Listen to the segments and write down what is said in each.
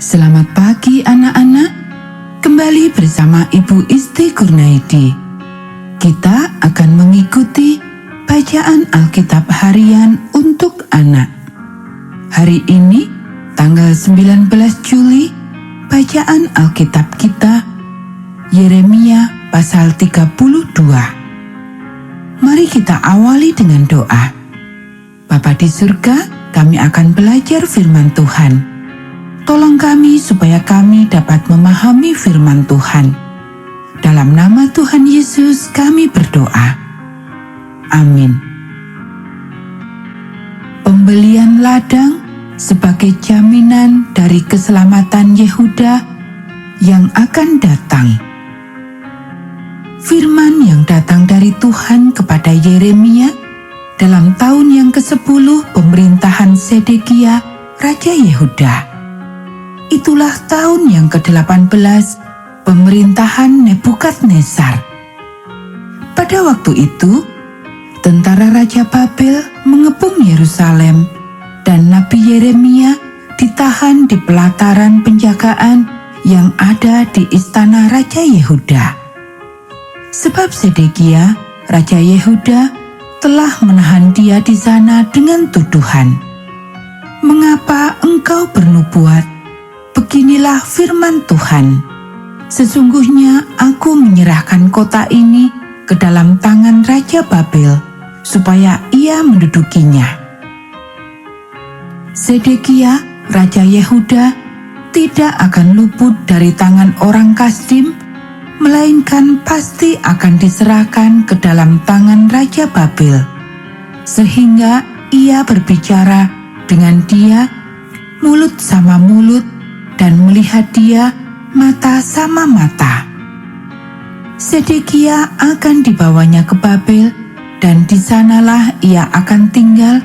Selamat pagi anak-anak, kembali bersama Ibu Isti Kurnaidi. Kita akan mengikuti bacaan Alkitab harian untuk anak. Hari ini, tanggal 19 Juli, bacaan Alkitab kita, Yeremia pasal 32. Mari kita awali dengan doa. Bapa di surga, kami akan belajar firman Tuhan. Tolong kami supaya kami dapat memahami firman Tuhan. Dalam nama Tuhan Yesus kami berdoa. Amin. Pembelian ladang sebagai jaminan dari keselamatan Yehuda yang akan datang. Firman yang datang dari Tuhan kepada Yeremia dalam tahun yang ke-10 pemerintahan Sedekia, Raja Yehuda. Itulah tahun yang ke-18 pemerintahan Nebukadnezar. Pada waktu itu, tentara Raja Babel mengepung Yerusalem dan Nabi Yeremia ditahan di pelataran penjagaan yang ada di istana Raja Yehuda. Sebab Sedekia, Raja Yehuda, telah menahan dia di sana dengan tuduhan. Mengapa engkau bernubuat? Beginilah firman Tuhan. Sesungguhnya aku menyerahkan kota ini ke dalam tangan Raja Babel, supaya ia mendudukinya. Sedekia, Raja Yehuda, tidak akan luput dari tangan orang Kasdim, melainkan pasti akan diserahkan ke dalam tangan Raja Babel, sehingga ia berbicara dengan dia mulut sama mulut, dan melihat dia mata sama mata. Sedekia akan dibawanya ke Babel, dan di sanalah ia akan tinggal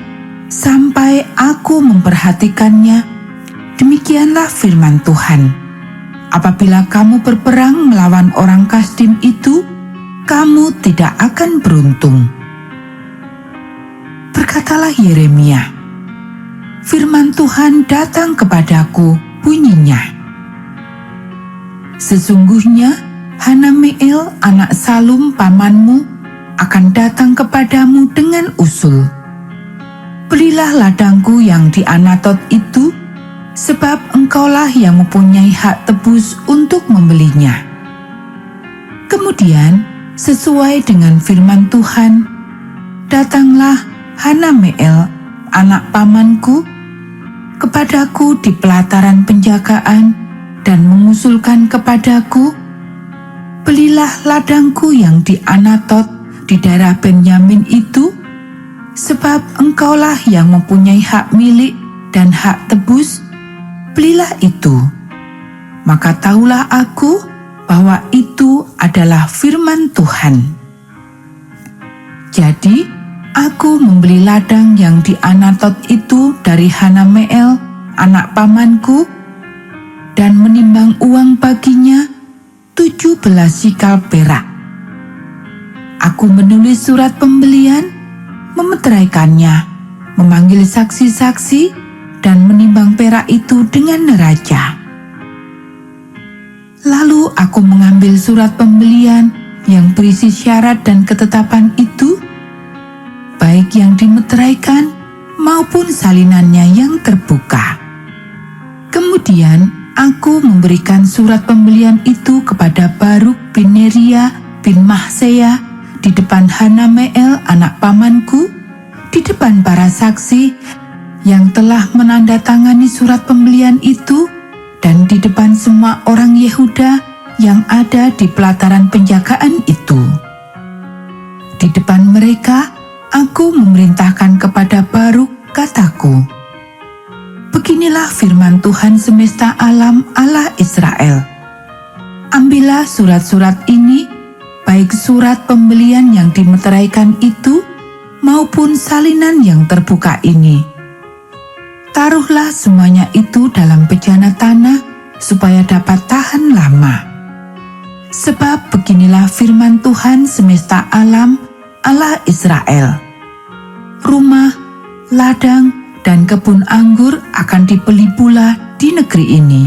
sampai aku memperhatikannya. Demikianlah firman Tuhan. Apabila kamu berperang melawan orang Kasdim itu, kamu tidak akan beruntung. Berkatalah Yeremia, firman Tuhan datang kepadaku, bunyinya, sesungguhnya Hanameel anak Salum pamanmu akan datang kepadamu dengan usul. Belilah ladangku yang di Anatot itu, sebab engkaulah yang mempunyai hak tebus untuk membelinya. Kemudian, sesuai dengan firman Tuhan, datanglah Hanameel anak pamanku kepadaku di pelataran penjagaan dan mengusulkan kepadaku, belilah ladangku yang di Anatot di daerah Benyamin itu, sebab engkaulah yang mempunyai hak milik dan hak tebus, belilah itu. Maka tahulah aku bahwa itu adalah firman Tuhan. Jadi, aku membeli ladang yang di Anatot itu dari Hanameel, anak pamanku, dan menimbang uang baginya 17 sikal perak. Aku menulis surat pembelian, memeteraikannya, memanggil saksi-saksi, dan menimbang perak itu dengan neraca. Lalu aku mengambil surat pembelian yang berisi syarat dan ketetapan itu, baik yang dimeteraikan maupun salinannya yang terbuka. Kemudian aku memberikan surat pembelian itu kepada Baruk bin Neria bin Mahseya di depan Hanameel anak pamanku, di depan para saksi yang telah menandatangani surat pembelian itu, dan di depan semua orang Yehuda yang ada di pelataran penjagaan itu. Di depan mereka, aku memerintahkan kepada Baruk, kataku, beginilah firman Tuhan semesta alam, Allah Israel. Ambillah surat-surat ini, baik surat pembelian yang dimeteraikan itu, maupun salinan yang terbuka ini. Taruhlah semuanya itu dalam bejana tanah, supaya dapat tahan lama. Sebab beginilah firman Tuhan semesta alam, Allah Israel. Rumah, ladang, dan kebun anggur akan dibeli pula di negeri ini.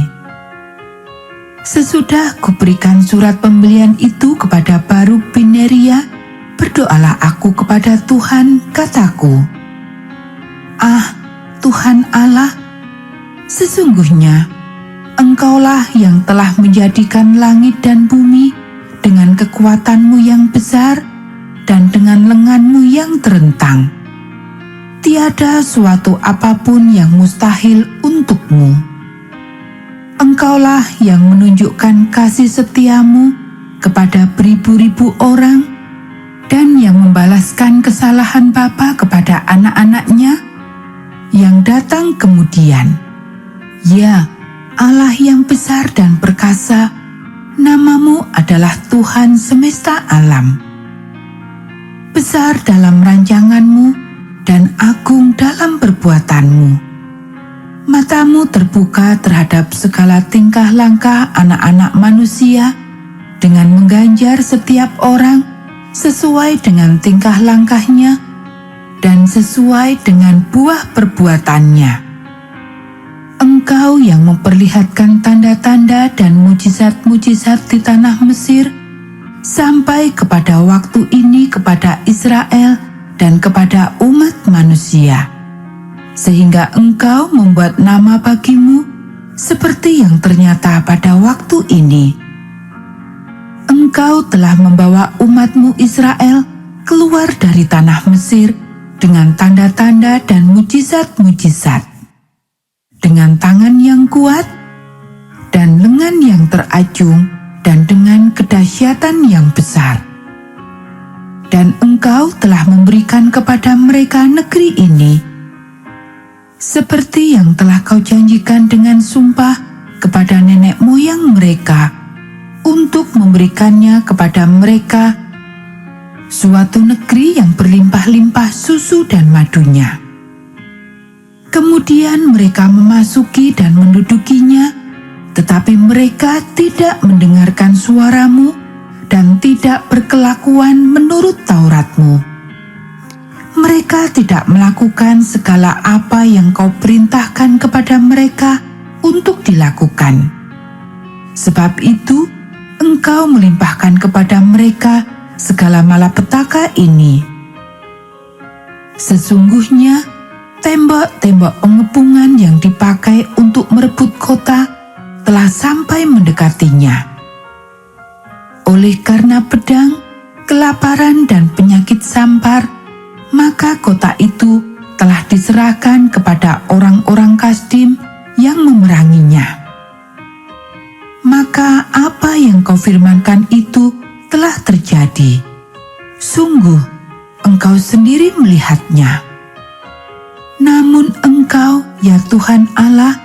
Sesudah kuberikan surat pembelian itu kepada Baruk bin Neria, berdoalah aku kepada Tuhan, kataku, "Ah, Tuhan Allah, sesungguhnya Engkaulah yang telah menjadikan langit dan bumi dengan kekuatanmu yang besar dan dengan lenganmu yang terentang. Tiada suatu apapun yang mustahil untukmu. Engkaulah yang menunjukkan kasih setiamu kepada beribu-ribu orang dan yang membalaskan kesalahan bapa kepada anak-anaknya yang datang kemudian. Ya, Allah yang besar dan perkasa, namamu adalah Tuhan semesta alam. Besar dalam rancanganmu dan agung dalam perbuatanmu. Matamu terbuka terhadap segala tingkah langkah anak-anak manusia dengan mengganjar setiap orang sesuai dengan tingkah langkahnya dan sesuai dengan buah perbuatannya. Engkau yang memperlihatkan tanda-tanda dan mujizat-mujizat di tanah Mesir sampai kepada waktu ini kepada Israel dan kepada umat manusia, sehingga engkau membuat nama bagimu seperti yang ternyata pada waktu ini. Engkau telah membawa umatmu Israel keluar dari tanah Mesir dengan tanda-tanda dan mujizat-mujizat, dengan tangan yang kuat dan lengan yang terajung dan dengan kedahsyatan yang besar. Dan engkau telah memberikan kepada mereka negeri ini, seperti yang telah kau janjikan dengan sumpah kepada nenek moyang mereka, untuk memberikannya kepada mereka suatu negeri yang berlimpah-limpah susu dan madunya. Kemudian mereka memasuki dan mendudukinya, tetapi mereka tidak mendengarkan suaramu dan tidak berkelakuan menurut Tauratmu. Mereka tidak melakukan segala apa yang kau perintahkan kepada mereka untuk dilakukan. Sebab itu, engkau melimpahkan kepada mereka segala malapetaka ini. Sesungguhnya, tembok-tembok pengepungan yang dipakai untuk merebut kota telah sampai mendekatinya. Oleh karena pedang, kelaparan dan penyakit sampar, maka kota itu telah diserahkan kepada orang-orang Kasdim yang memeranginya. Maka apa yang kau firmankan itu telah terjadi. Sungguh, engkau sendiri melihatnya. Namun engkau, ya Tuhan Allah,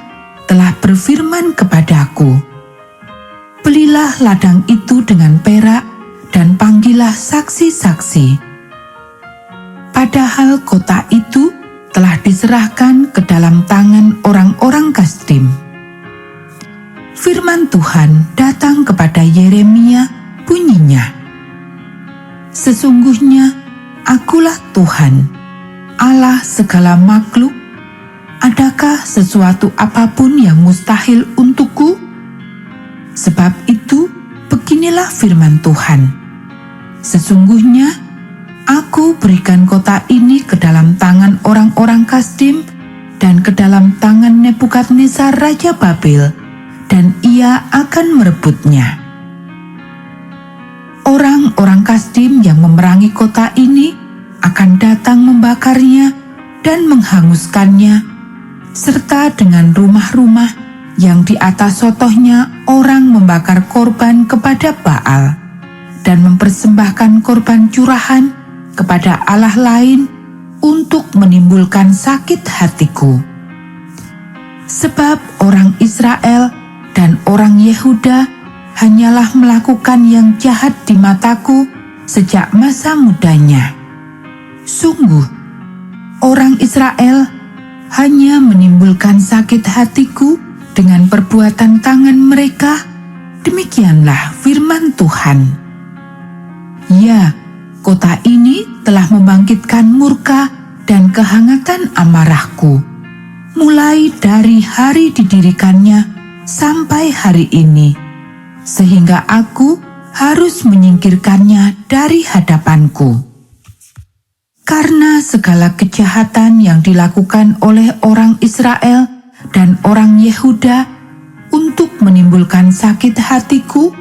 telah berfirman kepadaku, belilah ladang itu dengan perak dan panggillah saksi-saksi. Padahal kota itu telah diserahkan ke dalam tangan orang-orang Kasdim. Firman Tuhan datang kepada Yeremia, bunyinya, sesungguhnya akulah Tuhan, Allah segala makhluk. Adakah sesuatu apapun yang mustahil untukku? Sebab itu, beginilah firman Tuhan. Sesungguhnya, aku berikan kota ini ke dalam tangan orang-orang Kasdim dan ke dalam tangan Nebukadnezar Raja Babel, dan ia akan merebutnya. Orang-orang Kasdim yang memerangi kota ini akan datang membakarnya dan menghanguskannya, serta dengan rumah-rumah yang di atas sotohnya orang membakar korban kepada Baal dan mempersembahkan korban curahan kepada Allah lain untuk menimbulkan sakit hatiku. Sebab orang Israel dan orang Yehuda hanyalah melakukan yang jahat di mataku sejak masa mudanya. Sungguh, orang Israel hanya menimbulkan sakit hatiku dengan perbuatan tangan mereka. Demikianlah firman Tuhan. Ya, kota ini telah membangkitkan murka dan kehangatan amarahku, mulai dari hari didirikannya sampai hari ini, sehingga aku harus menyingkirkannya dari hadapanku. Karena segala kejahatan yang dilakukan oleh orang Israel dan orang Yehuda untuk menimbulkan sakit hatiku,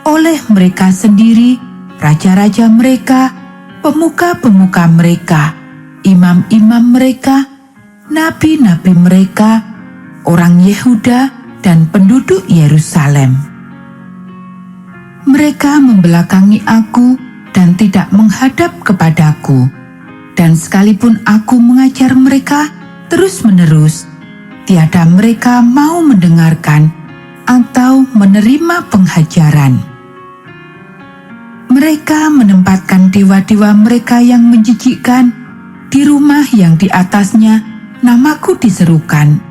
oleh mereka sendiri, raja-raja mereka, pemuka-pemuka mereka, imam-imam mereka, nabi-nabi mereka, orang Yehuda dan penduduk Yerusalem. Mereka membelakangi aku dan tidak menghadap kepadaku, dan sekalipun aku mengajar mereka terus-menerus, tiada mereka mau mendengarkan atau menerima penghajaran. Mereka menempatkan dewa-dewa mereka yang menjijikkan di rumah yang di atasnya namaku diserukan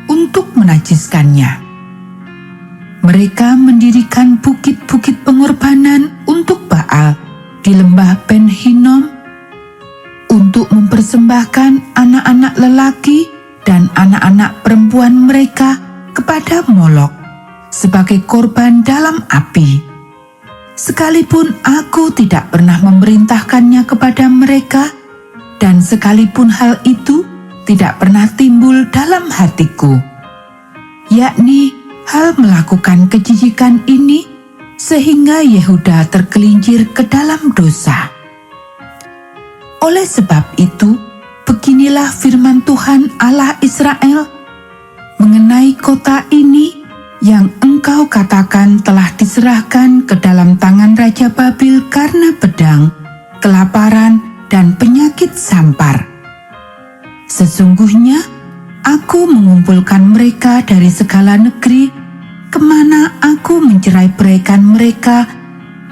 untuk menajiskannya. Mereka mendirikan bukit-bukit pengorbanan untuk Baal di lembah Ben Hinnom untuk mempersembahkan anak-anak lelaki dan anak-anak perempuan mereka kepada Molok sebagai korban dalam api. Sekalipun aku tidak pernah memerintahkannya kepada mereka, dan sekalipun hal itu tidak pernah timbul dalam hatiku, yakni hal melakukan kejijikan ini, sehingga Yehuda tergelincir ke dalam dosa. Oleh sebab itu, beginilah firman Tuhan Allah Israel mengenai kota ini yang engkau katakan telah diserahkan ke dalam tangan Raja Babil karena pedang, kelaparan, dan penyakit sampar. Sesungguhnya, aku mengumpulkan mereka dari segala negeri kemana aku mencerai-beraikan mereka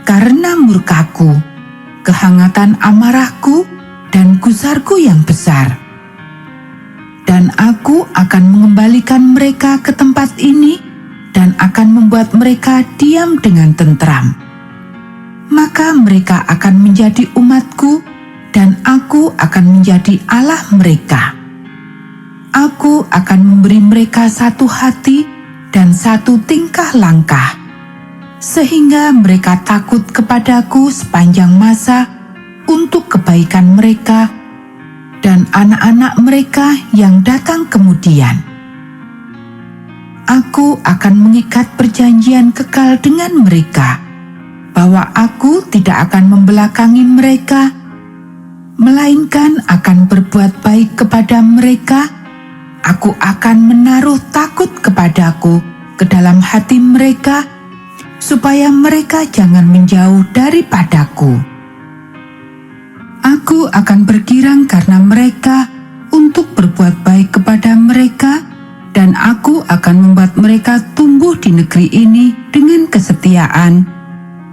karena murkaku, kehangatan amarahku, dan gusarku yang besar. Dan aku akan mengembalikan mereka ke tempat ini dan akan membuat mereka diam dengan tentram. Maka mereka akan menjadi umatku dan aku akan menjadi Allah mereka. Aku akan memberi mereka satu hati dan satu tingkah langkah, sehingga mereka takut kepadaku sepanjang masa untuk kebaikan mereka dan anak-anak mereka yang datang kemudian. Aku akan mengikat perjanjian kekal dengan mereka, bahwa aku tidak akan membelakangi mereka, melainkan akan berbuat baik kepada mereka. Aku akan menaruh takut kepadaku ke dalam hati mereka, supaya mereka jangan menjauh daripadaku. Aku akan bergirang karena mereka untuk berbuat baik kepada mereka, dan aku akan membuat mereka tumbuh di negeri ini dengan kesetiaan,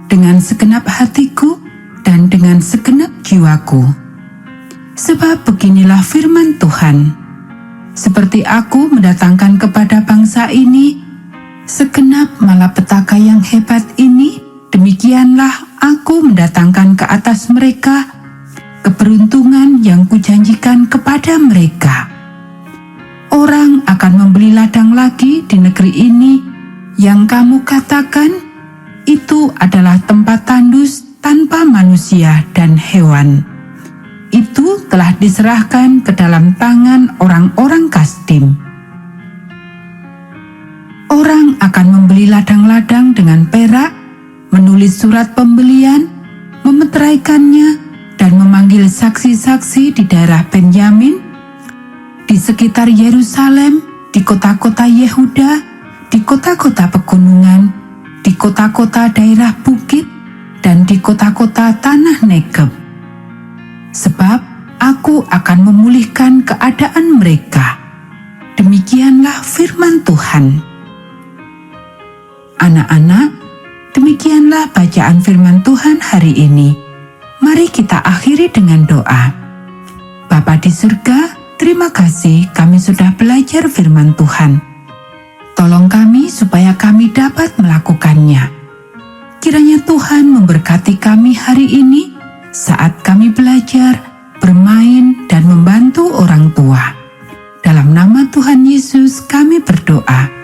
dengan segenap hatiku dan dengan segenap jiwaku. Sebab beginilah firman Tuhan, seperti aku mendatangkan kepada bangsa ini segenap malapetaka yang hebat ini, demikianlah aku mendatangkan ke atas mereka keberuntungan yang kujanjikan kepada mereka. Orang akan membeli ladang lagi di negeri ini yang kamu katakan itu adalah tempat tandus tanpa manusia dan hewan. Itu telah diserahkan ke dalam tangan orang-orang Kasdim. Orang akan membeli ladang-ladang dengan perak, menulis surat pembelian, memeteraikannya, dan memanggil saksi-saksi di daerah Benyamin, di sekitar Yerusalem, di kota-kota Yehuda, di kota-kota pegunungan, di kota-kota daerah bukit, dan di kota-kota tanah Negeb. Sebab aku akan memulihkan keadaan mereka. Demikianlah firman Tuhan. Anak-anak, demikianlah bacaan firman Tuhan hari ini. Mari kita akhiri dengan doa. Bapa di surga, terima kasih kami sudah belajar firman Tuhan. Tolong kami supaya kami dapat melakukannya. Kiranya Tuhan memberkati kami hari ini saat kami belajar, bermain, dan membantu orang tua. Dalam nama Tuhan Yesus kami berdoa.